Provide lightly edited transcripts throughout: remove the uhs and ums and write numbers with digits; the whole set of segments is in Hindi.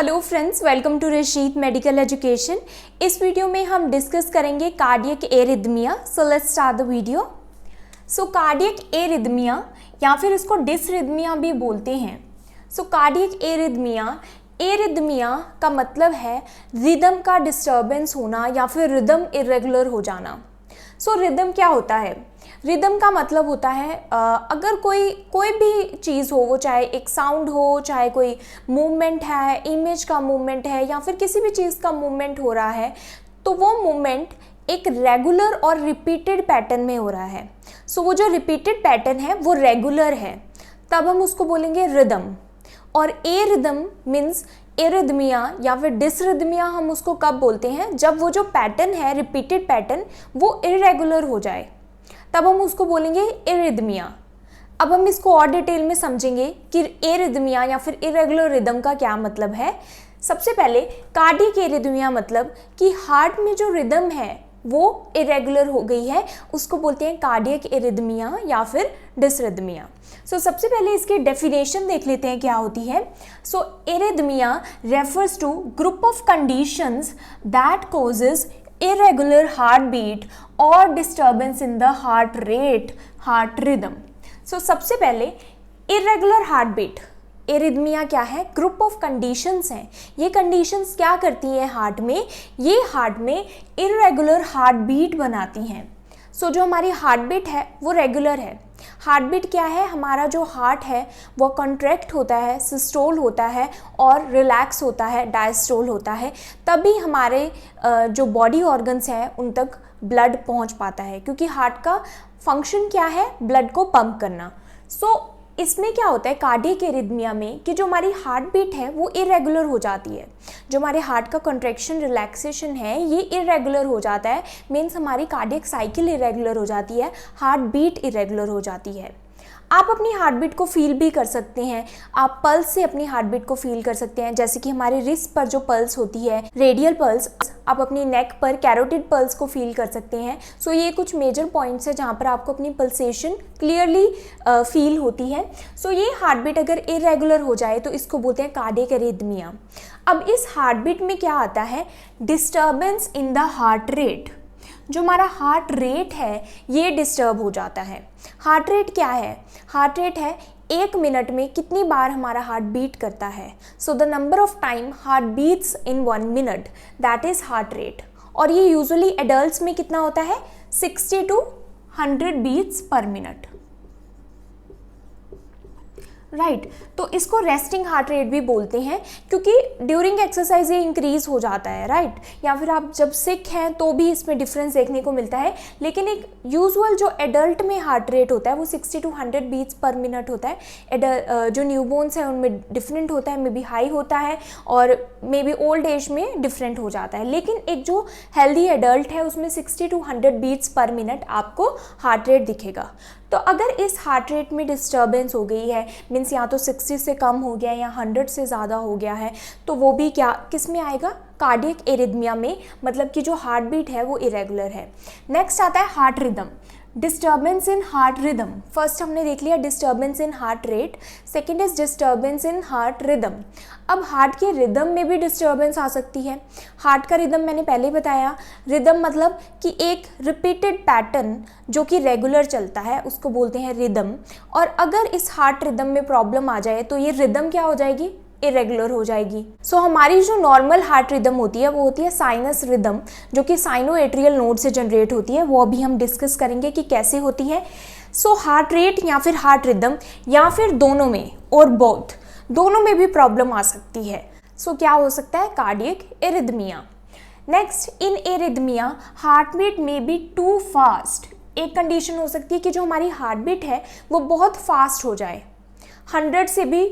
Hello friends, welcome to Rashid medical education. इस वीडियो में हम डिस्कस करेंगे cardiac arrhythmia. So let's start the video. So cardiac arrhythmia या फिर इसको डिसरिथमिया भी बोलते हैं। सो कार्डियक एरिथमिया का मतलब है रिदम का डिस्टर्बेंस होना या फिर रिदम इरेगुलर हो जाना। सो रिदम क्या होता है? रिदम का मतलब होता है अगर कोई भी चीज़ हो, वो चाहे एक साउंड हो, चाहे कोई मूवमेंट है, इमेज का मूवमेंट है या फिर किसी भी चीज़ का मूवमेंट हो रहा है, तो वो मूवमेंट एक रेगुलर और रिपीटेड पैटर्न में हो रहा है। सो वो जो रिपीटेड पैटर्न है वो रेगुलर है, तब हम उसको बोलेंगे रिदम। और ए रिदम मीन्स एरिथमिया या फिर डिसरिथमिया हम उसको कब बोलते हैं? जब वो जो पैटर्न है, रिपीटेड पैटर्न, वो इरेगुलर हो जाए, तब हम उसको बोलेंगे एरिथमिया। अब हम इसको और डिटेल में समझेंगे कि एरिथमिया या फिर इरेगुलर रिदम का क्या मतलब है। सबसे पहले कार्डियक एरिथमिया मतलब कि हार्ट में जो रिदम है वो इरेगुलर हो गई है, उसको बोलते हैं कार्डियक एरिथमिया या फिर डिसरिथमिया। सो सबसे पहले इसकी डेफिनेशन देख लेते हैं क्या होती है। सो arrhythmia refers to group of conditions that causes irregular heartbeat or disturbance in the heart rate, heart rhythm. So सबसे पहले irregular heartbeat, एरिथमिया क्या है? ग्रुप ऑफ कंडीशंस हैं। ये कंडीशंस क्या करती हैं हार्ट में? ये हार्ट में इरेगुलर हार्ट बीट बनाती हैं। सो जो हमारी हार्ट बीट है वो रेगुलर है। हार्ट बीट क्या है? हमारा जो हार्ट है वो कॉन्ट्रैक्ट होता है, सिस्टोल होता है और रिलैक्स होता है, डायस्टोल होता है, तभी हमारे जो बॉडी ऑर्गन्स हैं उन तक ब्लड पहुंच पाता है, क्योंकि हार्ट का फंक्शन क्या है? ब्लड को पंप करना। सो इसमें क्या होता है कार्डियक एरिथमिया में कि जो हमारी हार्ट बीट है वो इरेगुलर हो जाती है। जो हमारे हार्ट का कॉन्ट्रैक्शन रिलैक्सेशन है ये इरेगुलर हो जाता है, मीन्स हमारी कार्डियक साइकिल इरेगुलर हो जाती है, हार्ट बीट इरेगुलर हो जाती है। आप अपनी हार्ट बीट को फील भी कर सकते हैं, आप पल्स से अपनी हार्ट बीट को फील कर सकते हैं, जैसे कि हमारे रिस्ट पर जो पल्स होती है रेडियल पल्स, आप अपनी नेक पर कैरोटिड पल्स को फील कर सकते हैं। सो ये कुछ मेजर पॉइंट्स है जहाँ पर आपको अपनी पल्सेशन क्लियरली फील होती है। सो ये हार्ट बीट अगर इरेगुलर हो जाए तो इसको बोलते हैं कार्डियक एरिथमिया। अब इस हार्ट बीट में क्या आता है? Disturbance in the heart rate. जो हमारा हार्ट रेट है ये डिस्टर्ब हो जाता है। हार्ट रेट क्या है? हार्ट रेट है 1 मिनट में कितनी बार हमारा हार्ट बीट करता है। So the number of time heart beats in 1 minute, that is heart rate. और ये यूजुअली एडल्ट्स में कितना होता है? 60 to 100 beats per minute, right. तो इसको रेस्टिंग हार्ट रेट भी बोलते हैं, क्योंकि ड्यूरिंग एक्सरसाइज ये इंक्रीज हो जाता है, राइट। या फिर आप जब सिक हैं तो भी इसमें डिफरेंस देखने को मिलता है, लेकिन एक यूजुअल जो एडल्ट में हार्ट रेट होता है वो 60 to 100 बीट्स पर मिनट होता है। जो न्यूबॉर्न्स हैं उनमें डिफरेंट होता है, मे बी हाई होता है और मे बी ओल्ड एज में डिफरेंट हो जाता है, लेकिन एक जो हेल्दी एडल्ट है उसमें 60 to 100 बीट्स पर मिनट आपको हार्ट रेट दिखेगा। तो अगर इस हार्ट रेट में डिस्टर्बेंस हो गई है, मीन्स या तो 60 से कम हो गया है या 100 से ज़्यादा हो गया है, तो वो भी क्या किस में आएगा? कार्डियक एरिथमिया में, मतलब कि जो हार्ट बीट है वो इरेगुलर है। नेक्स्ट आता है heart rhythm, disturbance in heart rhythm. First हमने देख लिया disturbance in heart rate, second is disturbance in heart rhythm. अब हार्ट के रिदम में भी डिस्टर्बेंस आ सकती है। हार्ट का रिदम मैंने पहले ही बताया, रिदम मतलब कि एक रिपीटेड पैटर्न जो कि रेगुलर चलता है उसको बोलते हैं रिदम। और अगर इस हार्ट रिदम में प्रॉब्लम आ जाए तो ये रिदम क्या हो जाएगी? इरेगुलर हो जाएगी। सो हमारी जो नॉर्मल हार्ट रिदम होती है वो होती है साइनस रिदम, जो कि साइनो एट्रियल नोड से जनरेट होती है। वो अभी हम डिस्कस करेंगे कि कैसे होती है। सो हार्ट रेट या फिर हार्ट रिदम या फिर दोनों में और बोथ, दोनों में भी प्रॉब्लम आ सकती है। सो क्या हो सकता है? Cardiac arrhythmia. नेक्स्ट, इन एरिथमिया हार्ट बीट में बी टू फास्ट। एक कंडीशन हो सकती है कि जो हमारी हार्ट बीट है वो बहुत फास्ट हो जाए, 100 से भी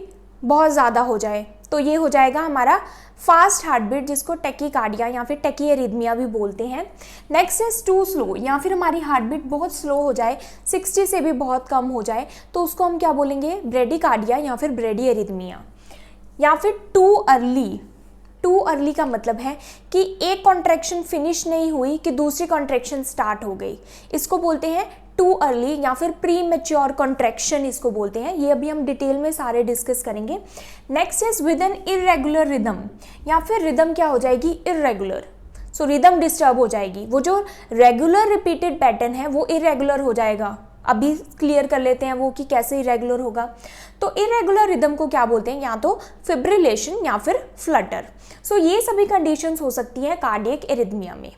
बहुत ज़्यादा हो जाए, तो ये हो जाएगा हमारा फास्ट हार्ट बीट, जिसको टैकीकार्डिया या फिर टैकी एरिथमिया भी बोलते हैं। नेक्स्ट इज टू स्लो, या फिर हमारी हार्ट बीट बहुत स्लो हो जाए, 60 से भी बहुत कम हो जाए, तो उसको हम क्या बोलेंगे? ब्रेडीकार्डिया या फिर ब्रेडी एरिथमिया। या फिर टू अर्ली, टू अर्ली का मतलब है कि एक कॉन्ट्रैक्शन फिनिश नहीं हुई कि दूसरी कॉन्ट्रैक्शन स्टार्ट हो गई, इसको बोलते हैं टू अर्ली या फिर प्री मैच्योर कॉन्ट्रैक्शन इसको बोलते हैं। ये अभी हम डिटेल में सारे डिस्कस करेंगे। Next is with an irregular rhythm, या फिर रिदम क्या हो जाएगी, इरेगुलर। सो रिदम डिस्टर्ब हो जाएगी, वो जो रेगुलर रिपीटेड पैटर्न है वो इरेगुलर हो जाएगा। अभी क्लियर कर लेते हैं वो कि कैसे इरेगुलर होगा। तो इरेगुलर रिदम को क्या बोलते हैं, या तो फिब्रिलेशन या फिर फ्लटर। सो ये सभी कंडीशंस हो सकती है कार्डियक एरिथमिया में।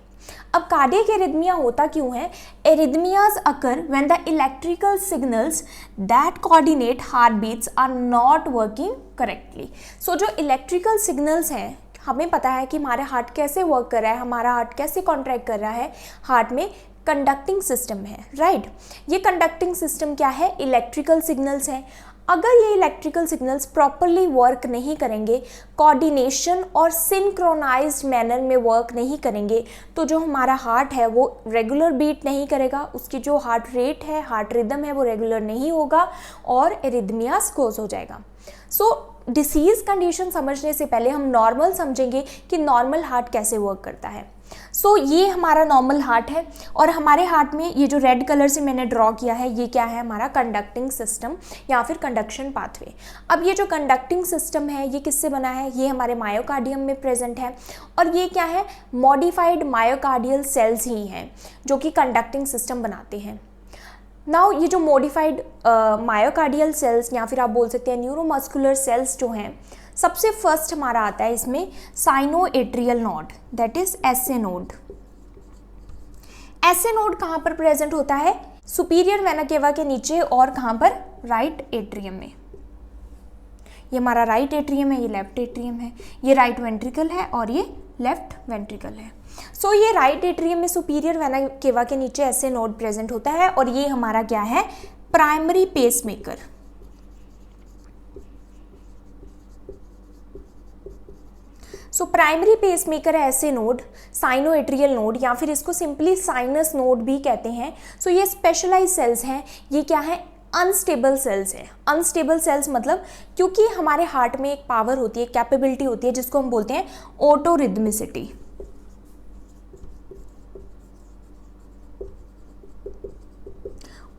अब कार्डियक एरिथमिया होता क्यों है, arrhythmias occur when the electrical signals that coordinate heart beats are not working correctly. So जो इलेक्ट्रिकल सिग्नल्स हैं, हमें पता है कि हमारा हार्ट कैसे वर्क कर रहा है, हमारा हार्ट कैसे कॉन्ट्रैक्ट कर रहा है, हार्ट में कंडक्टिंग सिस्टम है, राइट। ये कंडक्टिंग सिस्टम क्या है, इलेक्ट्रिकल सिग्नल्स हैं। अगर ये इलेक्ट्रिकल सिग्नल्स प्रॉपरली वर्क नहीं करेंगे, कोऑर्डिनेशन और सिंक्रोनाइज्ड मैनर में वर्क नहीं करेंगे, तो जो हमारा हार्ट है वो रेगुलर बीट नहीं करेगा, उसकी जो हार्ट रेट है, हार्ट रिदम है वो रेगुलर नहीं होगा और एरिथमियास कोज हो जाएगा। सो डिसीज़ कंडीशन समझने से पहले हम नॉर्मल समझेंगे कि नॉर्मल हार्ट कैसे वर्क करता है। सो ये हमारा नॉर्मल हार्ट है और हमारे हार्ट में ये जो रेड कलर से मैंने ड्रॉ किया है ये क्या है, हमारा कंडक्टिंग सिस्टम या फिर कंडक्शन पाथवे। अब ये जो कंडक्टिंग सिस्टम है ये किससे बना है, ये हमारे मायोकार्डियम में प्रेजेंट है और ये क्या है, मॉडिफाइड मायोकार्डियल सेल्स ही हैं जो कि कंडक्टिंग सिस्टम बनाते हैं। नाउ ये जो मॉडिफाइड मायोकार्डियल सेल्स या फिर आप बोल सकते हैं न्यूरोमस्कुलर सेल्स जो हैं, सबसे फर्स्ट हमारा आता है इसमें sinoatrial node, that is SA node. SA node कहाँ पर प्रेजेंट होता है, सुपीरियर वेना केवा के नीचे और कहाँ पर, राइट एट्रियम में। ये हमारा राइट एट्रियम है, ये लेफ्ट एट्रियम है, ये राइट वेंट्रिकल है और ये लेफ्ट वेंट्रिकल है। सो ये राइट एट्रियम में सुपीरियर वेना केवा के नीचे एसए नोड प्रेजेंट होता है और ये हमारा क्या है, primary pacemaker. So primary pacemaker है एसए नोड, साइनोएट्रियल नोड या फिर इसको सिंपली साइनस नोड भी कहते हैं। सो ये स्पेशलाइज सेल्स हैं, ये क्या है, अनस्टेबल सेल्स है। अनस्टेबल सेल्स मतलब क्योंकि हमारे हार्ट में एक पावर होती है, कैपेबिलिटी होती है जिसको हम बोलते हैं ऑटोरिदमिसिटी।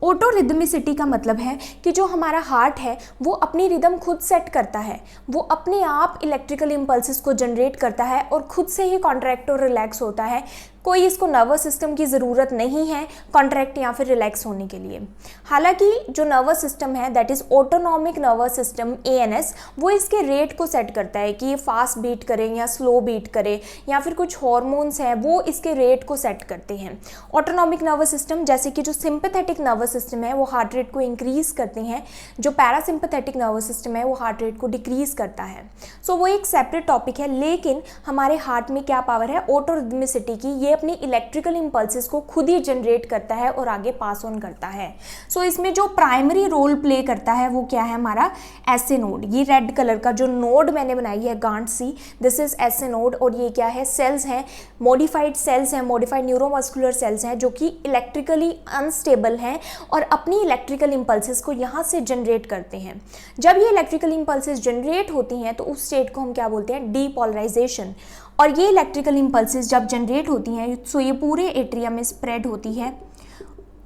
ऑटोरिदमिसिटी का मतलब है कि जो हमारा हार्ट है वो अपनी रिदम खुद सेट करता है, वो अपने आप इलेक्ट्रिकल इम्पल्सेस को जनरेट करता है और खुद से ही कॉन्ट्रैक्ट और रिलैक्स होता है। कोई इसको नर्वस सिस्टम की ज़रूरत नहीं है कॉन्ट्रैक्ट या फिर रिलैक्स होने के लिए। हालांकि जो नर्वस सिस्टम है that is autonomic nervous system ANS, वो इसके रेट को सेट करता है कि ये फास्ट बीट करे या स्लो बीट करे या फिर कुछ हॉर्मोन्स हैं वो इसके रेट को सेट करते हैं। ऑटोनॉमिक नर्वस सिस्टम जैसे कि जो सिंपैथेटिक नर्वस सिस्टम है वो हार्ट रेट को इंक्रीज करते हैं, जो पैरासिम्पैथेटिक नर्वस सिस्टम है वो हार्ट रेट को डिक्रीज करता है। सो वो एक सेपरेट टॉपिक है, लेकिन हमारे हार्ट में क्या पावर है, ऑटोरिदमिसिटी की। ये अपनी इलेक्ट्रिकल इंपल्सेस को खुद ही जनरेट करता है और आगे पास ऑन करता है। सो इसमें जो प्राइमरी रोल प्ले करता है वो क्या है, हमारा एसए नोड। ये रेड कलर का जो नोड मैंने बनाई है गांठ सी, दिस इज एसए नोड और ये क्या है, सेल्स हैं, मॉडिफाइड सेल्स हैं, मॉडिफाइड न्यूरोमस्कुलर सेल्स हैं जो कि इलेक्ट्रिकली अनस्टेबल हैं और अपनी इलेक्ट्रिकल इंपल्सेस को यहाँ से जनरेट करते हैं। जब ये इलेक्ट्रिकल इंपल्सेस जनरेट होती हैं तो उस स्टेट को हम क्या बोलते हैं, डीपोलराइजेशन। और ये इलेक्ट्रिकल इंपल्सेस जब जनरेट होती हैं सो ये पूरे एट्रिया में स्प्रेड होती है,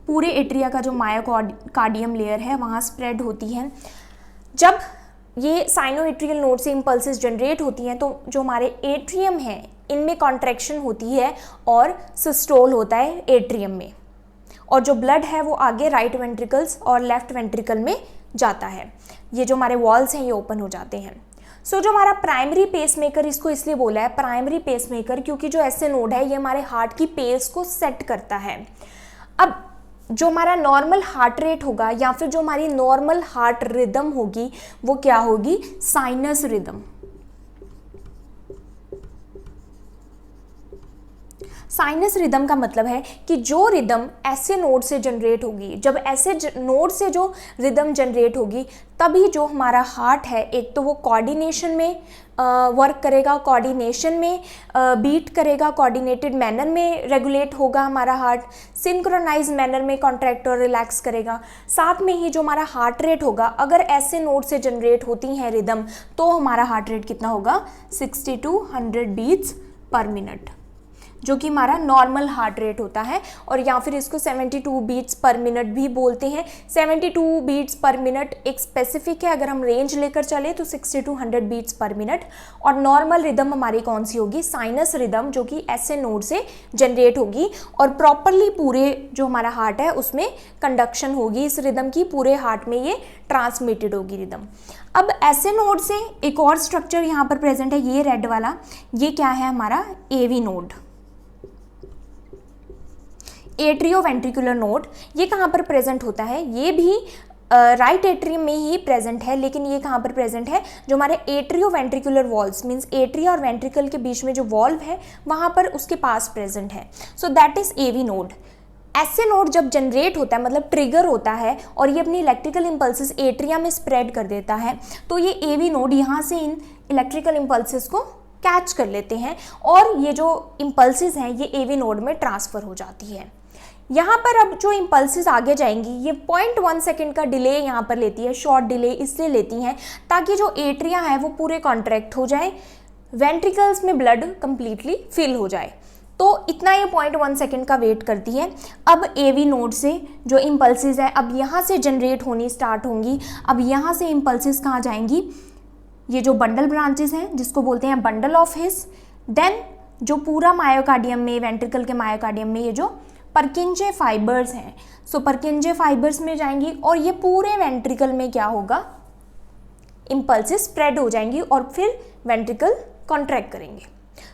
पूरे एट्रिया का जो मायोकार्डियम लेयर है वहाँ स्प्रेड होती है। जब ये साइनोएट्रियल नोड से इंपल्सेस जनरेट होती हैं तो जो हमारे एट्रियम है इनमें कॉन्ट्रैक्शन होती है और सिस्टोल होता है एट्रियम में, और जो ब्लड है वो आगे राइट वेंट्रिकल्स और लेफ्ट वेंट्रिकल में जाता है। ये जो हमारे वॉल्स हैं ये ओपन हो जाते हैं। सो जो हमारा प्राइमरी पेसमेकर, इसको इसलिए बोला है प्राइमरी पेसमेकर क्योंकि जो एसए नोड है ये हमारे हार्ट की पेस को सेट करता है। अब जो हमारा नॉर्मल हार्ट रेट होगा या फिर जो हमारी नॉर्मल हार्ट रिदम होगी वो क्या होगी, साइनस रिदम। साइनस रिदम का मतलब है कि जो रिदम ऐसे नोड से जनरेट होगी, जब ऐसे नोड से जो रिदम जनरेट होगी तभी जो हमारा हार्ट है एक तो वो कोऑर्डिनेशन में वर्क करेगा, कोऑर्डिनेशन में बीट करेगा, कोऑर्डिनेटेड मैनर में रेगुलेट होगा हमारा हार्ट, सिंक्रोनाइज मैनर में कॉन्ट्रैक्ट और रिलैक्स करेगा। साथ में ही जो हमारा हार्ट रेट होगा, अगर ऐसे नोड से जनरेट होती हैं रिदम तो हमारा हार्ट रेट कितना होगा, 60 to 100 बीट्स पर मिनट। जो कि हमारा नॉर्मल हार्ट रेट होता है, और या फिर इसको 72 बीट्स पर मिनट भी बोलते हैं। 72 बीट्स पर मिनट एक स्पेसिफिक है, अगर हम रेंज लेकर चले तो 60 to 100 बीट्स पर मिनट। और नॉर्मल रिदम हमारी कौन सी होगी? साइनस रिदम, जो कि ऐसे नोड से जनरेट होगी और प्रॉपरली पूरे जो हमारा हार्ट है उसमें कंडक्शन होगी इस रिदम की, पूरे हार्ट में ये ट्रांसमिटेड होगी रिदम। अब ऐसे नोड से एक और स्ट्रक्चर यहाँ पर प्रेजेंट है, ये रेड वाला, ये क्या है? हमारा एवी नोड, एट्रियोवेंट्रिकुलर नोड। ये कहाँ पर प्रेजेंट होता है? ये भी राइट एट्रियम में ही प्रेजेंट है, लेकिन ये कहाँ पर प्रेजेंट है? जो हमारे एट्रियोवेंट्रिकुलर वॉल्व्स मीन्स एट्रिया और वेंट्रिकल के बीच में जो वॉल्व है वहाँ पर उसके पास प्रेजेंट है। So that is AV node. ऐसे नोड जब जनरेट होता है, मतलब ट्रिगर होता है और ये अपनी इलेक्ट्रिकल इंपल्सेस एट्रिया में स्प्रेड कर देता है, तो ये एवी नोड यहाँ से इन इलेक्ट्रिकल इंपल्सेस को कैच कर लेते हैं और ये जो इंपल्सेस हैं ये एवी नोड में ट्रांसफ़र हो जाती है। यहाँ पर अब जो इम्पल्सेस आगे जाएंगी ये 0.1 सेकेंड का डिले यहाँ पर लेती है, शॉर्ट डिले इसलिए लेती हैं ताकि जो एट्रिया है वो पूरे कॉन्ट्रैक्ट हो जाए, वेंट्रिकल्स में ब्लड कंप्लीटली फिल हो जाए। तो इतना ये 0.1 सेकेंड का वेट करती है। अब एवी नोड से जो इम्पल्सेस है अब यहाँ से जनरेट होनी स्टार्ट होंगी। अब यहाँ से इम्पल्सेस कहाँ जाएंगी? ये जो बंडल ब्रांचेस हैं जिसको बोलते हैं बंडल ऑफ हिस, देन जो पूरा मायोकार्डियम में, वेंट्रिकल के मायोकार्डियम में ये जो परकिंजे फाइबर्स हैं, सो परकिंजे फाइबर्स में जाएंगी और ये पूरे वेंट्रिकल में क्या होगा? इम्पल्सेस स्प्रेड हो जाएंगी और फिर वेंट्रिकल कॉन्ट्रैक्ट करेंगे।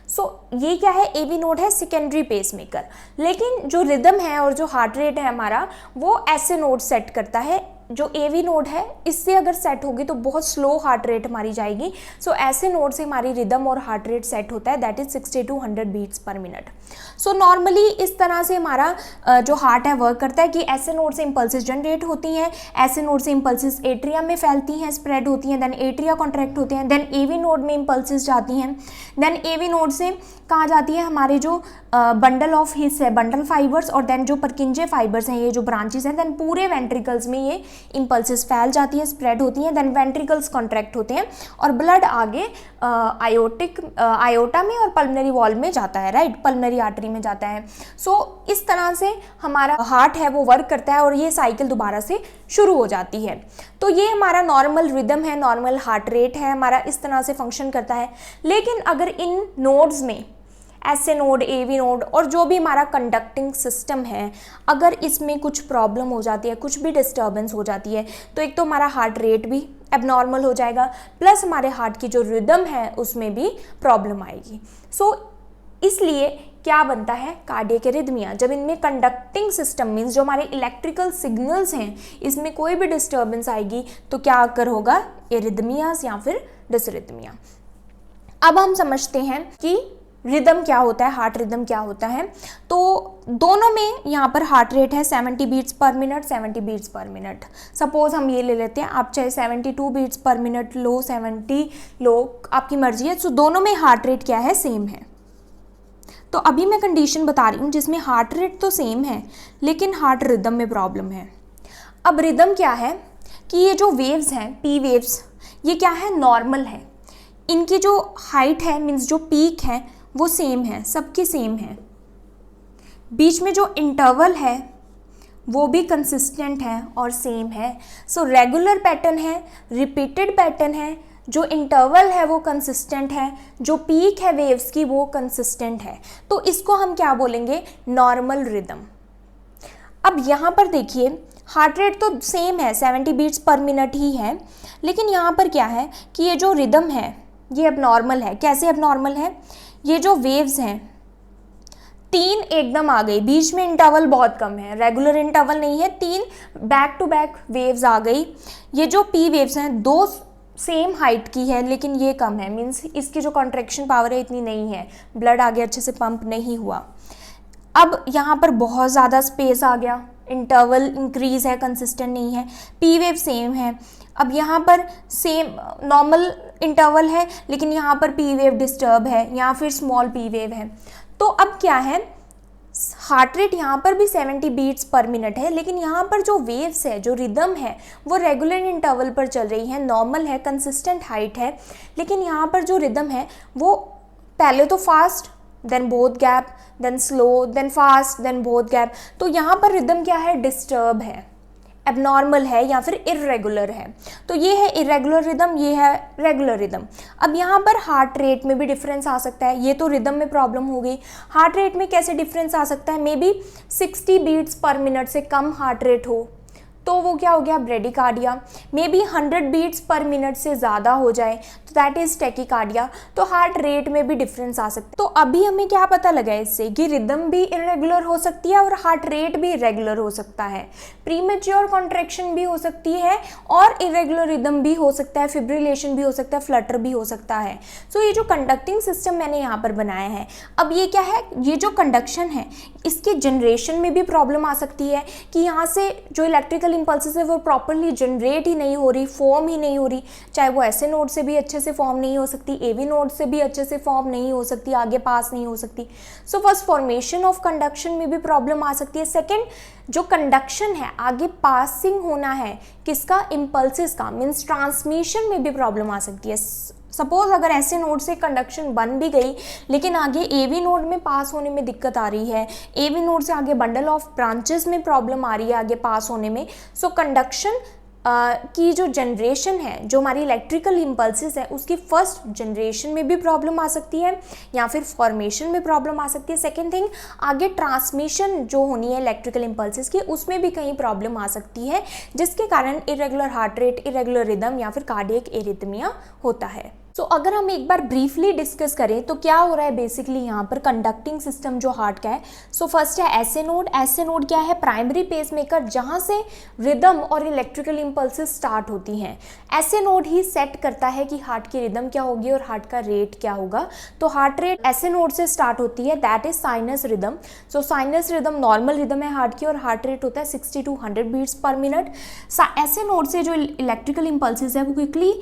सो ये क्या है? एवी नोड है सेकेंडरी पेसमेकर। लेकिन जो रिदम है और जो हार्ट रेट है हमारा वो ऐसे नोड सेट करता है। जो एवी नोड है इससे अगर सेट होगी तो बहुत स्लो हार्ट रेट हमारी जाएगी। सो ऐसे नोड से हमारी रिदम और हार्ट रेट सेट होता है, that is 60 to 100 beats per minute. So normally इस तरह से हमारा जो हार्ट है वर्क करता है कि ऐसे नोड से इम्पल्सेस जनरेट होती हैं, ऐसे नोड से इम्पल्सेस एट्रिया में फैलती हैं, स्प्रेड होती हैं, देन एट्रिया कॉन्ट्रैक्ट होते हैं, देन एवी नोड में इम्पल्सेस जाती हैं, देन एवी नोड से कहाँ जाती है? हमारे जो बंडल ऑफ हिस है, बंडल फाइबर्स, और देन जो परकिंजे फाइबर्स हैं, ये जो ब्रांचेस हैं, देन पूरे वेंट्रिकल्स में ये इम्पल्सेस फैल जाती है, स्प्रेड होती हैं, देन वेंट्रिकल्स कॉन्ट्रैक्ट होते हैं और ब्लड आगे आयोटा में और पल्मनरी वॉल में जाता है, राइट, पल्मनरी आर्टरी में जाता है। सो इस तरह से हमारा हार्ट है वो वर्क करता है और ये साइकिल दोबारा से शुरू हो जाती है। तो ये हमारा नॉर्मल रिदम है, नॉर्मल हार्ट रेट है हमारा, इस तरह से फंक्शन करता है। लेकिन अगर इन नोड्स में ऐसे नोड, एवी नोड और जो भी हमारा कंडक्टिंग सिस्टम है, अगर इसमें कुछ प्रॉब्लम हो जाती है, कुछ भी डिस्टर्बेंस हो जाती है, तो एक तो हमारा हार्ट रेट भी एबनॉर्मल हो जाएगा, प्लस हमारे हार्ट की जो रिदम है उसमें भी प्रॉब्लम आएगी। सो इसलिए क्या बनता है? Cardiac arrhythmia. जब इनमें कंडक्टिंग सिस्टम मीन्स जो हमारे इलेक्ट्रिकल सिग्नल्स हैं इसमें कोई भी डिस्टर्बेंस आएगी तो क्या अकर होगा? एरिथमियास या फिर डिसरिथमिया। अब हम समझते हैं कि रिदम क्या होता है, हार्ट रिदम क्या होता है। तो दोनों में यहाँ पर हार्ट रेट है 70 beats per minute, 70 beats per minute. Suppose हम ये ले लेते हैं, आप चाहे 72 बीट्स पर मिनट लो, 70 लो, आपकी मर्जी है। सो दोनों में हार्ट रेट क्या है? सेम है। तो अभी मैं कंडीशन बता रही हूँ जिसमें हार्ट रेट तो सेम है लेकिन हार्ट रिदम में प्रॉब्लम है। अब रिदम क्या है कि ये जो वेव्स हैं, पी वेव्स, ये क्या है? नॉर्मल है। इनकी जो हाइट है मीन्स जो पीक है वो सेम है, सबकी सेम है। बीच में जो इंटरवल है वो भी कंसिस्टेंट है और सेम है। सो रेगुलर पैटर्न है, रिपीटेड पैटर्न है, जो इंटरवल है वो कंसिस्टेंट है, जो पीक है वेव्स की वो कंसिस्टेंट है। तो इसको हम क्या बोलेंगे? Normal rhythm. अब यहाँ पर देखिए हार्ट रेट तो सेम है, 70 बीट्स पर मिनट ही है, लेकिन यहाँ पर क्या है कि ये जो रिदम है ये एबनॉर्मल है। कैसे एबनॉर्मल है? ये जो वेव्स हैं 3 एकदम आ गई, बीच में इंटरवल बहुत कम है, रेगुलर इंटरवल नहीं है, 3 बैक टू बैक वेव्स आ गई। ये जो पी वेव्स हैं 2 सेम हाइट की है लेकिन ये कम है, मीन्स इसकी जो कॉन्ट्रैक्शन पावर है इतनी नहीं है, ब्लड आगे अच्छे से पंप नहीं हुआ। अब यहाँ पर बहुत ज़्यादा स्पेस आ गया, इंटरवल इंक्रीज है, कंसिस्टेंट नहीं है, पी वेव सेम है। अब यहाँ पर सेम नॉर्मल इंटरवल है लेकिन यहाँ पर पी वेव डिस्टर्ब है या फिर स्मॉल पी वेव है। तो अब क्या है? हार्ट रेट यहाँ पर भी 70 बीट्स पर मिनट है लेकिन यहाँ पर जो वेव्स है, जो रिदम है वो रेगुलर इंटरवल पर चल रही है, नॉर्मल है, कंसिस्टेंट हाइट है। लेकिन यहाँ पर जो रिदम है वो पहले तो fast then both gap, then slow, then fast, then both gap. तो यहाँ पर रिदम क्या है, डिस्टर्ब है, एबनॉर्मल है या फिर इरेगुलर है। तो ये है इरेगुलर रिदम, ये है रेगुलर रिदम। अब यहाँ पर हार्ट रेट में भी डिफरेंस आ सकता है। ये तो रिदम में प्रॉब्लम हो गई, हार्ट रेट में कैसे डिफरेंस आ सकता है, maybe 60 beats per minute से कम हार्ट रेट हो तो वो क्या हो गया, bradycardia. Maybe 100 beats per minute से ज़्यादा हो जाए तो दैट इज़ टेकिकार्डिया। तो हार्ट रेट में भी डिफरेंस आ सकता है। तो अभी हमें क्या पता लगा इससे कि रिदम भी इरेगुलर हो सकती है और हार्ट रेट भी इरेगुलर हो सकता है, प्रीमेच्योर कॉन्ट्रैक्शन भी हो सकती है और इरेगुलर रिदम भी हो सकता है, फिब्रिलेशन भी हो सकता है, फ्लटर भी हो सकता है। सो ये जो कंडक्टिंग सिस्टम मैंने यहाँ पर बनाया है, अब ये क्या है, ये जो कंडक्शन है इसके जनरेशन में भी प्रॉब्लम आ सकती है कि यहाँ से जो इलेक्ट्रिकल इंपल्सेस है वो प्रॉपरली जनरेट ही नहीं हो रही, फॉर्म ही नहीं हो रही। चाहे वो ऐसे नोड से भी अच्छे से फॉर्म नहीं हो सकती, एवी नोड से भी अच्छे से फॉर्म नहीं हो सकती, आगे पास नहीं हो सकती। So first formation of conduction में भी प्रॉब्लम आ सकती है। सेकेंड, जो कंडक्शन है आगे पासिंग होना है किसका, इंपल्सेस का, मीन्स ट्रांसमिशन में भी प्रॉब्लम आ सकती है। सपोज अगर ऐसे नोड से कंडक्शन बन भी गई लेकिन आगे एवी नोड में पास होने में दिक्कत आ रही है, एवी नोड से आगे बंडल ऑफ ब्रांचेस में प्रॉब्लम आ रही है आगे पास होने में, सो कंडक्शन की जो जनरेशन है, जो हमारी इलेक्ट्रिकल इम्पल्सेस है उसकी फर्स्ट जनरेशन में भी प्रॉब्लम आ सकती है या फिर फॉर्मेशन में प्रॉब्लम आ सकती है। सेकेंड थिंग, आगे ट्रांसमिशन जो होनी है इलेक्ट्रिकल इम्पल्सेस की उसमें भी कहीं प्रॉब्लम आ सकती है, जिसके कारण irregular heart rate, irregular rhythm या फिर कार्डियक एरिथमिया होता है। सो अगर हम एक बार ब्रीफली डिस्कस करें तो क्या हो रहा है बेसिकली यहाँ पर कंडक्टिंग सिस्टम जो हार्ट का है। सो फर्स्ट है एसए नोड। एसए नोड क्या है, प्राइमरी पेसमेकर जहाँ से रिदम और इलेक्ट्रिकल इम्पल्सेस स्टार्ट होती हैं। एसए नोड ही सेट करता है कि हार्ट की रिदम क्या होगी और हार्ट का रेट क्या होगा। तो हार्ट रेट एसए नोड से स्टार्ट होती है, that is sinus rhythm. So sinus rhythm normal rhythm है हार्ट की और हार्ट रेट होता है 60 to 100 beats per minute. SA node से जो इलेक्ट्रिकल इम्पल्सेस है वो क्विकली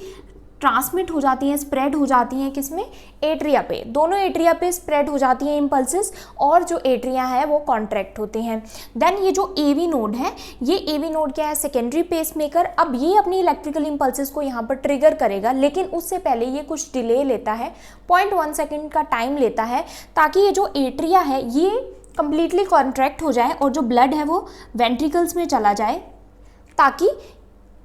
ट्रांसमिट हो जाती हैं, स्प्रेड हो जाती हैं किसमें, एट्रिया पे, दोनों एट्रिया पे स्प्रेड हो जाती हैं इम्पल्सेस और जो एट्रिया है वो कॉन्ट्रैक्ट होते हैं। देन ये जो एवी नोड है, ये एवी नोड क्या है, सेकेंडरी पेसमेकर। अब ये अपनी इलेक्ट्रिकल इम्पल्सेस को यहाँ पर ट्रिगर करेगा लेकिन उससे पहले ये कुछ डिले लेता है, 0.1 सेकेंड का टाइम लेता है ताकि ये जो एट्रिया है ये कंप्लीटली कॉन्ट्रैक्ट हो जाए और जो ब्लड है वो वेंट्रिकल्स में चला जाए ताकि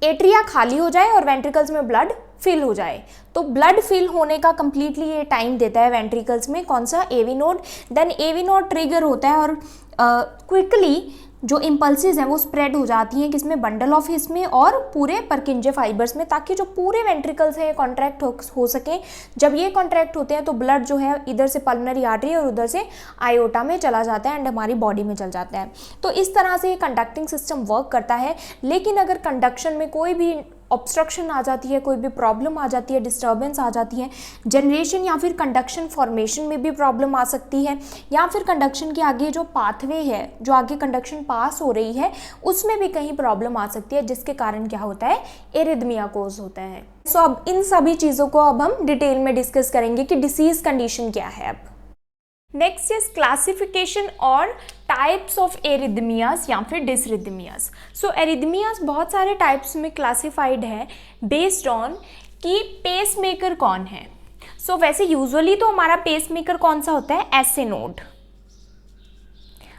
एट्रिया खाली हो जाए और वेंट्रिकल्स में ब्लड फिल हो जाए। तो ब्लड फिल होने का कंप्लीटली ये टाइम देता है वेंट्रिकल्स में, कौन सा, AV node. Then AV node trigger होता है और क्विकली जो इम्पल्सेस हैं वो स्प्रेड हो जाती हैं किसमें, बंडल ऑफ हिस में और पूरे परकिंजे फाइबर्स में, ताकि जो पूरे वेंट्रिकल्स हैं कॉन्ट्रैक्ट हो सकें। जब ये कॉन्ट्रैक्ट होते हैं तो ब्लड जो है इधर से पल्मोनरी आर्टरी और उधर से आयोटा में चला जाता है एंड हमारी बॉडी में चल जाता है। तो इस तरह से ये कंडक्टिंग सिस्टम वर्क करता है। लेकिन अगर कंडक्शन में कोई भी ऑब्स्ट्रक्शन आ जाती है, कोई भी प्रॉब्लम आ जाती है, डिस्टर्बेंस आ जाती है, जनरेशन या फिर कंडक्शन फॉर्मेशन में भी प्रॉब्लम आ सकती है, या फिर कंडक्शन के आगे जो पाथवे है, जो आगे कंडक्शन पास हो रही है उसमें भी कहीं प्रॉब्लम आ सकती है, जिसके कारण क्या होता है, एरिथमिया कोज होता है। सो अब इन सभी चीज़ों को अब हम डिटेल में डिस्कस करेंगे कि डिसीज कंडीशन क्या है। अब नेक्स्ट इज क्लासिफिकेशन और टाइप्स ऑफ एरिथमियाज या फिर डिसरिथमियाज। सो एरिथमियाज बहुत सारे टाइप्स में क्लासिफाइड है बेस्ड ऑन कि पेसमेकर कौन है। सो वैसे यूजुअली तो हमारा पेसमेकर कौन सा होता है, एसए नोड।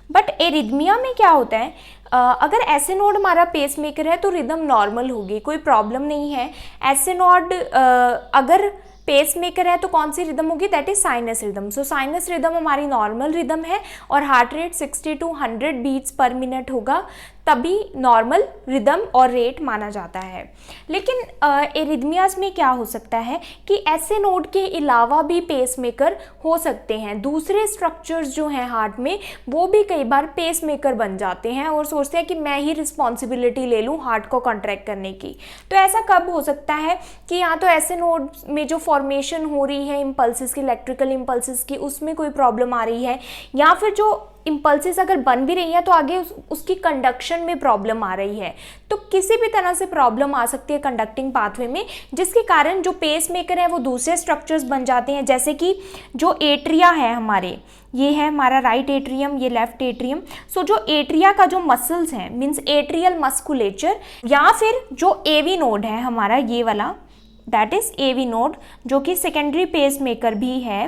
बट एरिथमिया में क्या होता है, अगर एसए नोड हमारा पेसमेकर है तो रिदम नॉर्मल होगी, कोई प्रॉब्लम नहीं है। एसए नोड अगर पेसमेकर है तो कौन सी रिदम होगी, that is sinus rhythm. So sinus rhythm हमारी नॉर्मल रिदम है और heart rate 60 to 100 beats per minute होगा, तभी नॉर्मल रिदम और रेट माना जाता है। लेकिन एरिथमियाज में क्या हो सकता है कि एसए नोड के अलावा भी पेसमेकर हो सकते हैं, दूसरे स्ट्रक्चर्स जो हैं हार्ट में वो भी कई बार पेसमेकर बन जाते हैं और सोचते हैं कि मैं ही रिस्पॉन्सिबिलिटी ले लूँ हार्ट को कॉन्ट्रैक्ट करने की। तो ऐसा कब हो सकता है कि या तो एसए नोड में जो फॉर्मेशन हो रही है इम्पल्सिस की, इलेक्ट्रिकल इम्पल्सिस की, उसमें कोई प्रॉब्लम आ रही है, या फिर जो इम्पल्सिस अगर बन भी रही है तो आगे उसकी कंडक्शन में प्रॉब्लम आ रही है। तो किसी भी तरह से प्रॉब्लम आ सकती है कंडक्टिंग पाथवे में, जिसके कारण जो पेसमेकर है वो दूसरे स्ट्रक्चर्स बन जाते हैं। जैसे कि जो एट्रिया है हमारे, ये है हमारा राइट एट्रियम, ये लेफ्ट एट्रियम। सो जो एट्रिया का जो मसल्स हैं, मीन्स एट्रियल मस्कुलेचर, या फिर जो एवी नोड है हमारा ये वाला, दैट इज एवी नोड, जो कि सेकेंडरी पेसमेकर भी है,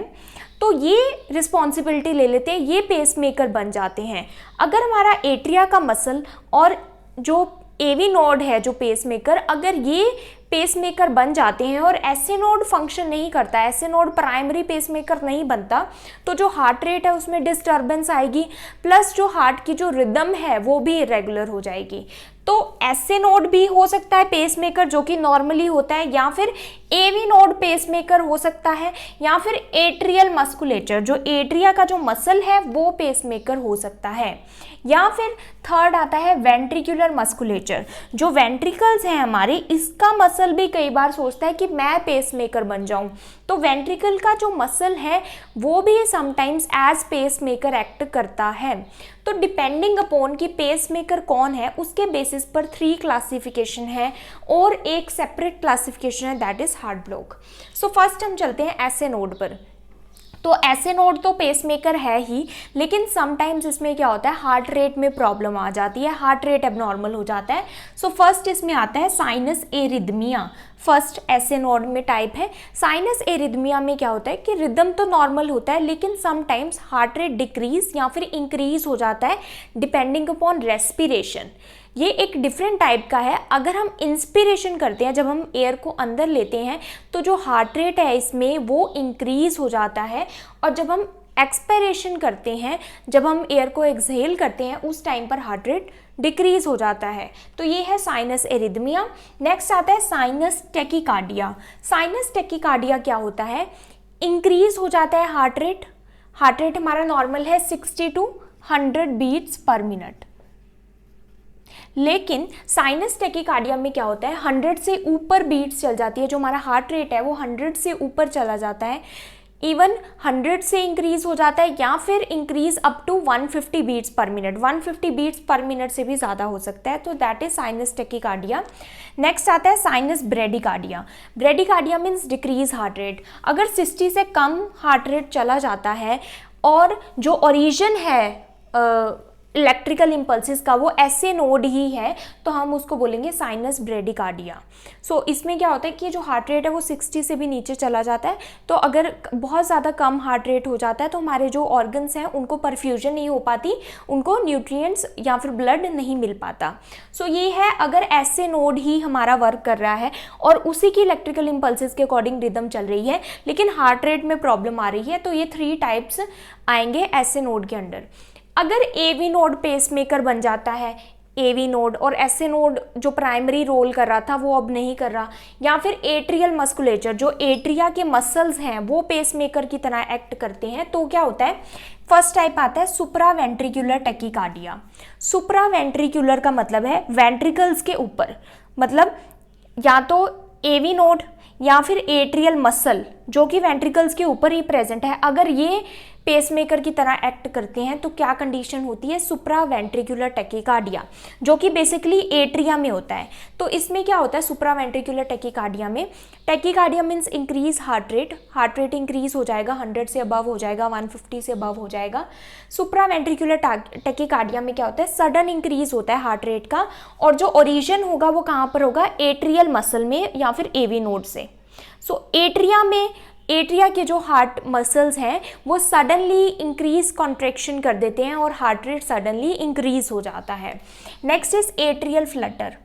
तो ये रिस्पॉन्सिबिलिटी ले लेते हैं, ये पेसमेकर बन जाते हैं। अगर हमारा एट्रिया का मसल और जो एवी नोड है जो पेसमेकर, अगर ये पेसमेकर बन जाते हैं और एसए नोड फंक्शन नहीं करता, एसए नोड प्राइमरी पेसमेकर नहीं बनता, तो जो हार्ट रेट है उसमें डिस्टर्बेंस आएगी, प्लस जो हार्ट की जो रिदम है वो भी इरेगुलर हो जाएगी। तो एसए नोड भी हो सकता है पेसमेकर जो कि नॉर्मली होता है, या फिर एवी नोड पेसमेकर हो सकता है, या फिर एट्रियल मस्कुलेचर जो एट्रिया का जो मसल है वो पेसमेकर हो सकता है, या फिर थर्ड आता है वेंट्रिकुलर मस्कुलेचर। जो वेंट्रिकल्स हैं हमारे, इसका मसल भी कई बार सोचता है कि मैं पेसमेकर बन जाऊं, तो वेंट्रिकल का जो मसल है वो भी समटाइम्स एज पेसमेकर एक्ट करता है। तो डिपेंडिंग अपॉन कि पेसमेकर कौन है उसके बेसिस पर 3 क्लासिफिकेशन है और एक सेपरेट क्लासिफिकेशन है, that is heart block. So first हम चलते हैं एसए नोड पर। तो एसए नोड तो पेसमेकर है ही, लेकिन समटाइम्स इसमें क्या होता है, हार्ट रेट में प्रॉब्लम आ जाती है, हार्ट रेट एबनॉर्मल हो जाता है। सो फर्स्ट इसमें आता है sinus arrhythmia. First SA node में टाइप है साइनस एरिथमिया। में क्या होता है कि रिदम तो नॉर्मल होता है, लेकिन समटाइम्स हार्ट रेट डिक्रीज या फिर इंक्रीज हो जाता है डिपेंडिंग अपॉन रेस्पिरेशन। ये एक डिफरेंट टाइप का है। अगर हम इंस्पिरेशन करते हैं, जब हम एयर को अंदर लेते हैं, तो जो हार्ट रेट है इसमें वो इंक्रीज हो जाता है, और जब हम एक्सपिरेशन करते हैं, जब हम एयर को एक्सहेल करते हैं, उस टाइम पर हार्ट रेट डिक्रीज हो जाता है। तो ये है साइनस एरिथमिया। नेक्स्ट आता है साइनस टेकिकार्डिया। साइनस टेकिकार्डिया क्या होता है, इंक्रीज हो जाता है हार्ट रेट। हार्ट रेट हमारा नॉर्मल है 60 to 100 बीट्स पर मिनट, लेकिन साइनस टेकिकार्डिया में क्या होता है, 100 से ऊपर बीट्स चल जाती है। जो हमारा हार्ट रेट है वो 100 से ऊपर चला जाता है, इवन 100 से इंक्रीज हो जाता है, या फिर increase up to 150 beats per minute. 150 beats per minute से भी ज़्यादा हो सकता है। तो that is sinus tachycardia. Next आता है sinus bradycardia. Bradycardia means decrease heart rate. अगर 60 से कम हार्ट रेट चला जाता है और जो ओरिजिन है इलेक्ट्रिकल इम्पल्सिस का वो एसए नोड ही है, तो हम उसको बोलेंगे साइनस ब्रेडिकार्डिया। सो इसमें क्या होता है कि जो हार्ट रेट है वो 60 से भी नीचे चला जाता है। तो अगर बहुत ज़्यादा कम हार्ट रेट हो जाता है तो हमारे जो ऑर्गन्स हैं उनको परफ्यूजन नहीं हो पाती, उनको न्यूट्रिएंट्स या फिर ब्लड नहीं मिल पाता। सो ये है अगर एसए नोड ही हमारा वर्क कर रहा है और उसी की इलेक्ट्रिकल इम्पल्सिस के अकॉर्डिंग रिदम चल रही है, लेकिन हार्ट रेट में प्रॉब्लम आ रही है, तो ये 3 टाइप्स आएंगे एसए नोड के अंडर। अगर एवी नोड पेसमेकर बन जाता है, एवी नोड और एसए नोड जो प्राइमरी रोल कर रहा था वो अब नहीं कर रहा, या फिर एट्रियल मस्कुलेचर जो एट्रिया के मसल्स हैं वो पेसमेकर की तरह एक्ट करते हैं, तो क्या होता है, फर्स्ट टाइप आता है सुप्रा वेंट्रिकुलर टेकिकार्डिया। सुप्रा वेंट्रिकुलर का मतलब है वेंट्रिकल्स के ऊपर, मतलब या तो एवी नोड या फिर एट्रियल मसल जो कि वेंट्रिकल्स के ऊपर ही प्रेजेंट है, अगर ये पेसमेकर की तरह एक्ट करते हैं तो क्या कंडीशन होती है, सुप्रा वेंट्रिकुलर टेकिकार्डिया, जो कि बेसिकली एट्रिया में होता है। तो इसमें क्या होता है सुप्रा वेंट्रिकुलर टेकिकार्डिया में, tachycardia means increase heart rate increase हो जाएगा, 100 से अबव हो जाएगा, 150 से अबव हो जाएगा। सुप्रा वेंट्रिकुलर टेकिकार्डिया में क्या होता है, सडन इंक्रीज होता है हार्ट रेट का, और जो ओरिजिन होगा वो कहाँ पर होगा, एट्रियल मसल में या फिर एवी नोड से। सो एट्रिया में, एट्रिया के जो हार्ट मसल्स हैं वो सडनली इंक्रीज कॉन्ट्रैक्शन कर देते हैं और हार्ट रेट सडनली इंक्रीज हो जाता है। Next is atrial Flutter.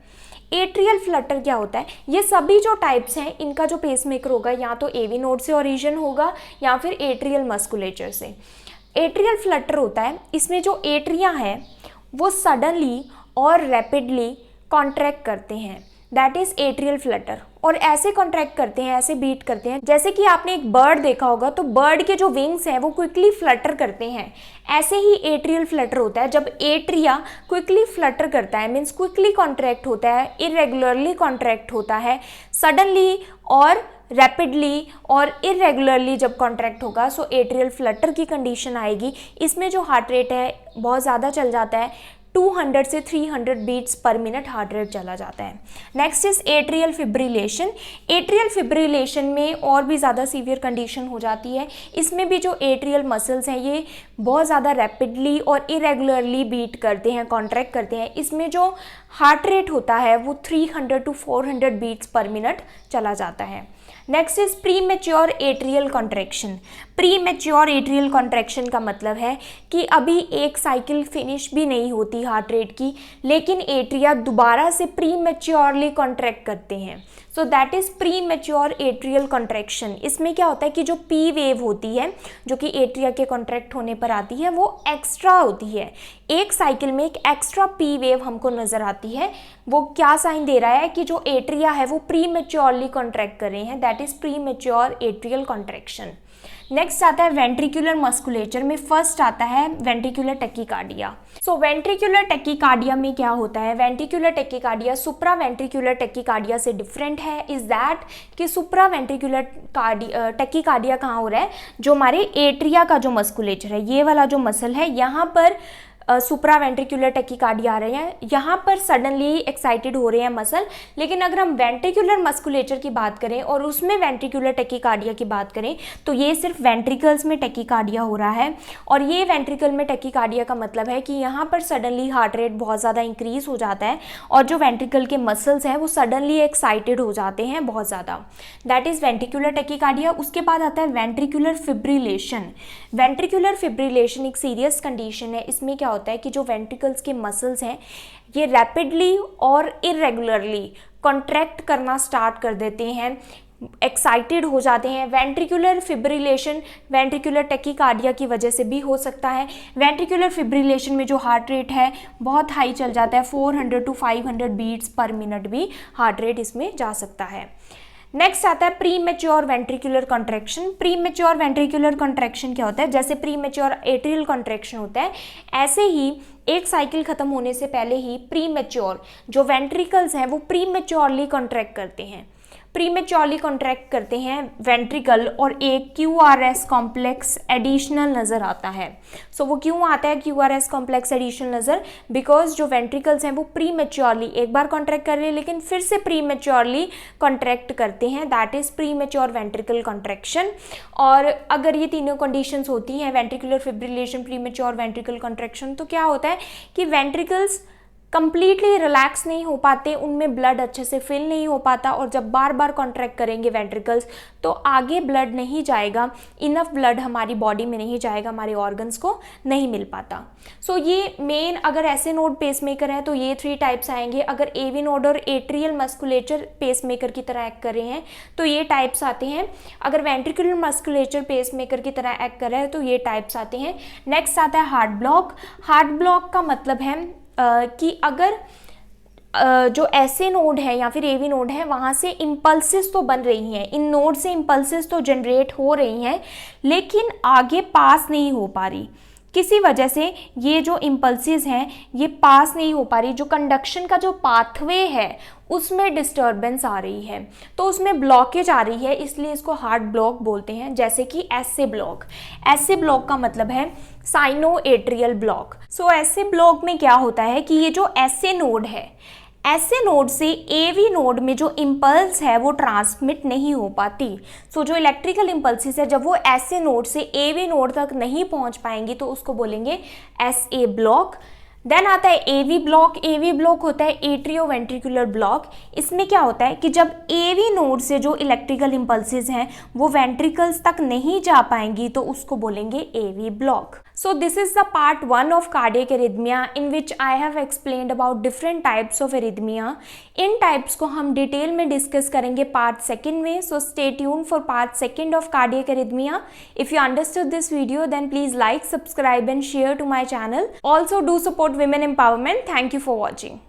Atrial Flutter क्या होता है, ये सभी जो टाइप्स हैं इनका जो पेसमेकर होगा या तो एवी नोड से ओरिजिन होगा या फिर एट्रियल मस्कुलेचर से। एट्रियल फ्लटर होता है, इसमें जो एट्रिया है वो सडनली और रैपिडली कॉन्ट्रैक्ट करते हैं, दैट इज एट्रियल फ्लटर। और ऐसे कॉन्ट्रैक्ट करते हैं, ऐसे बीट करते हैं, जैसे कि आपने एक बर्ड देखा होगा तो बर्ड के जो विंग्स हैं वो क्विकली फ्लटर करते हैं, ऐसे ही एट्रियल फ्लटर होता है। जब एट्रिया क्विकली फ्लटर करता है मीन्स क्विकली कॉन्ट्रैक्ट होता है, इरेगुलरली कॉन्ट्रैक्ट होता है, सडनली और रैपिडली और इरेगुलरली जब कॉन्ट्रैक्ट होगा, सो एट्रियल फ्लटर की कंडीशन आएगी। इसमें जो हार्ट रेट है बहुत ज़्यादा चल जाता है, 200 से 300 beats per minute heart rate चला जाता है। Next is atrial fibrillation. Atrial fibrillation में और भी ज़्यादा सीवियर कंडीशन हो जाती है। इसमें भी जो एट्रियल मसल्स हैं ये बहुत ज़्यादा रैपिडली और इरेगुलरली बीट करते हैं, कॉन्ट्रैक्ट करते हैं। इसमें जो हार्ट रेट होता है वो 300 to 400 बीट्स पर मिनट चला जाता है। Next is pre mature atrial contraction. Pre mature atrial contraction का मतलब है कि अभी एक साइकिल फिनिश भी नहीं होती हार्ट रेट की, लेकिन एट्रिया दोबारा से प्री मैच्योरली कॉन्ट्रैक्ट करते हैं। So that is pre mature atrial contraction. इसमें क्या होता है कि जो पी वेव होती है जो कि एट्रिया के कॉन्ट्रैक्ट होने पर आती है वो एक्स्ट्रा होती है। एक साइकिल में एक एक्स्ट्रा पी वेव हमको नज़र आती है। वो क्या साइन दे रहा है कि जो एट्रिया है वो प्री मैच्योरली कॉन्ट्रैक्ट कर रहे हैं, that is pre mature atrial contraction. Next आता है वेंट्रिकुलर मस्कुलेचर में, फर्स्ट आता है वेंट्रिकुलर टैकीकार्डिया। सो वेंट्रिकुलर टैकीकार्डिया में क्या होता है, वेंट्रिकुलर टैकीकार्डिया सुप्रा वेंट्रिकुलर टैकीकार्डिया से डिफरेंट है। इज दैट कि सुप्रा वेंट्रिकुलर टैकीकार्डिया कहाँ हो रहा है, जो हमारे एट्रिया का जो मस्कुलेचर है, ये वाला जो मसल है, यहाँ पर सुप्रा वेंट्रिकुलर टैकीकार्डिया आ रहे हैं, यहाँ पर सडनली एक्साइटेड हो रहे हैं मसल। लेकिन अगर हम वेंट्रिकुलर मस्कुलेचर की बात करें और उसमें वेंट्रिकुलर टैकीकार्डिया की बात करें तो ये सिर्फ वेंट्रिकल्स में टैकीकार्डिया हो रहा है। और ये वेंट्रिकल में टैकीकार्डिया का मतलब है कि यहाँ पर सडनली हार्ट रेट बहुत ज़्यादा इंक्रीज हो जाता है और जो वेंट्रिकल के मसल्स हैं वो सडनली एक्साइटेड हो जाते हैं बहुत ज़्यादा, दैट इज़ वेंट्रिकुलर टैकीकार्डिया। उसके बाद आता है वेंट्रिकुलर फिब्रिलेशन। वेंट्रिकुलर फिब्रिलेशन एक सीरियस कंडीशन है। इसमें क्या होता है कि जो वेंट्रिकल्स के मसल्स हैं ये रैपिडली और इरेगुलरली कॉन्ट्रैक्ट करना स्टार्ट कर देते हैं, एक्साइटेड हो जाते हैं। वेंट्रिकुलर फिब्रिलेशन वेंट्रिकुलर टैकीकार्डिया की वजह से भी हो सकता है। वेंट्रिकुलर फिब्रिलेशन में जो हार्ट रेट है बहुत हाई चल जाता है, 400 to 500 बीट्स पर मिनट भी हार्ट रेट इसमें जा सकता है। नेक्स्ट आता है pre mature ventricular contraction. Pre mature ventricular contraction क्या होता है, जैसे प्री मैच्योर एट्रियल कॉन्ट्रैक्शन होता है ऐसे ही एक साइकिल खत्म होने से पहले ही प्री मैच्योर जो वेंट्रिकल्स हैं वो प्री मैच्योरली कॉन्ट्रैक्ट करते हैं, प्री मैच्योरली कॉन्ट्रैक्ट करते हैं वेंट्रिकल, और एक QRS कॉम्प्लेक्स एडिशनल नज़र आता है। सो वो क्यों आता है QRS कॉम्प्लेक्स एडिशनल नज़र, बिकॉज जो वेंट्रिकल्स हैं वो प्री मैच्योरली एक बार कॉन्ट्रैक्ट कर रहे हैं लेकिन फिर से प्री मैच्योरली कॉन्ट्रैक्ट करते हैं, that is pre mature ventricle contraction. और अगर ये तीनों कंडीशंस होती हैं, ventricular fibrillation, pre mature ventricle contraction, तो क्या होता है कि वेंट्रिकल्स कंप्लीटली रिलैक्स नहीं हो पाते, उनमें ब्लड अच्छे से फिल नहीं हो पाता, और जब बार बार कॉन्ट्रैक्ट करेंगे वेंट्रिकल्स तो आगे ब्लड नहीं जाएगा, इनफ ब्लड हमारी बॉडी में नहीं जाएगा, हमारे ऑर्गन्स को नहीं मिल पाता। सो ये मेन, अगर ऐसे नोड पेसमेकर है तो ये 3 टाइप्स आएंगे। अगर एवी नोड और एट्रियल मस्कुलेचर पेसमेकर की तरह एक्ट कर रहे हैं तो ये टाइप्स आते हैं। अगर वेंट्रिकुलर मस्कुलेचर पेसमेकर की तरह एक्ट कर रहा है तो ये टाइप्स आते हैं। नेक्स्ट आता है हार्ट ब्लॉक। हार्ट ब्लॉक का मतलब है कि अगर जो ऐसे नोड है या फिर एवी नोड है वहाँ से इम्पल्सेस तो बन रही हैं, इन नोड से इम्पल्सेस तो जनरेट हो रही हैं लेकिन आगे पास नहीं हो पा रही, किसी वजह से ये जो इम्पल्सेस हैं ये पास नहीं हो पा रही, जो कंडक्शन का जो पाथवे है उसमें डिस्टर्बेंस आ रही है, तो उसमें ब्लॉकेज आ रही है, इसलिए इसको हार्ट ब्लॉक बोलते हैं। जैसे कि ऐसे ब्लॉक, ऐसे ब्लॉक का मतलब है साइनो एट्रियल ब्लॉक। सो ऐसे ब्लॉक में क्या होता है कि ये जो ऐसे नोड है, ऐसे नोड से एवी नोड में जो इम्पल्स है वो ट्रांसमिट नहीं हो पाती। सो जो इलेक्ट्रिकल इम्पल्सेस है जब वो ऐसे नोड से एवी नोड तक नहीं पहुंच पाएंगी तो उसको बोलेंगे SA ब्लॉक। देन आता है एवी ब्लॉक। एवी ब्लॉक होता है एट्रियो वेंट्रिकुलर ब्लॉक। इसमें क्या होता है कि जब एवी नोड से जो इलेक्ट्रिकल इम्पल्सेस हैं वो वेंट्रिकल्स तक नहीं जा पाएंगी तो उसको बोलेंगे AV block. So this is the part 1 of cardiac arrhythmia in which I have explained about different types of arrhythmia. In types को हम डिटेल में डिस्कस करेंगे part 2 में, so stay tuned for part 2 of cardiac arrhythmia. If you understood this video then please like, subscribe and share to my channel. Also do support women empowerment. Thank you for watching.